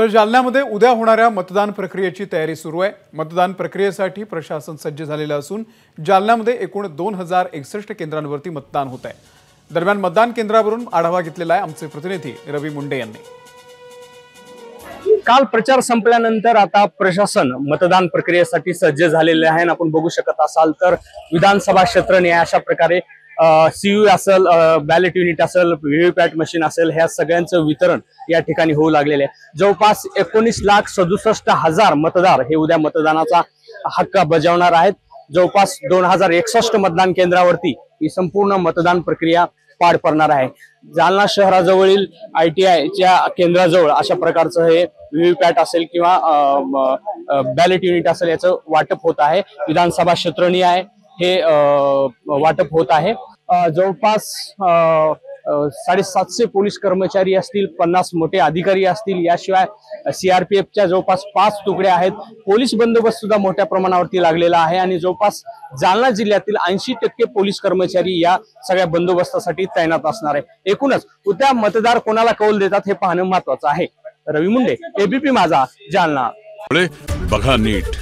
तर जालन्यामध्ये उद्या होणाऱ्या मतदान प्रक्रियेची तयारी सुरू आहे। मतदान प्रक्रियेसाठी प्रशासन सज्ज झालेलं असून जालन्यामध्ये एकूण 2061 केंद्रांवरती मतदान होत आहे। दरम्यान मतदान केंद्रावरून आढावा घेतलेला आहे आमचे प्रतिनिधी रवी मुंडे यांनी। काल प्रचार संपल्यानंतर आता प्रशासन मतदान प्रक्रियेसाठी सज्ज झालेले आहे। आपण बघू शकत असाल तर विधानसभा क्षेत्र न्याय अशा प्रकारे सीयू असेल, बॅलेट युनिट असेल, व्हीव्हीपॅट मशीन असेल, ह्या सगळ्यांचं वितरण या ठिकाणी होऊ लागलेले आहे। जवळपास 19,67,000 मतदार हे उद्या मतदानाचा हक्क बजावणार आहेत। जवळपास 2061 मतदान केंद्रावरती ही संपूर्ण मतदान प्रक्रिया पार पडणार आहे। जालना शहराजवळील ITI च्या केंद्राजवळ अशा प्रकारचं हे व्हीव्हीपॅट असेल किंवा बॅलेट युनिट असेल याचं वाटप होत आहे। विधानसभा क्षेत्रनिहाय हे वाटप होत आहे। जवळपास 750 पोलीस कर्मचारी असतील, 50 मोठे अधिकारी असतील, याशिवाय CRPFच्या जवळपास 5 तुकड्या आहेत। पोलीस बंदोबस्त सुद्धा मोठ्या प्रमाणावरती लागलेला आहे आणि जवळपास जालना जिल्ह्यातील 80% पोलीस कर्मचारी या सगळ्या बंदोबस्तासाठी तैनात असणार आहे। एकूणच उद्या मतदार कोणाला कौल देतात हे पाहणं महत्त्वाचं आहे। रवी मुंडे, ABP माझा, जालना। बघा नीट।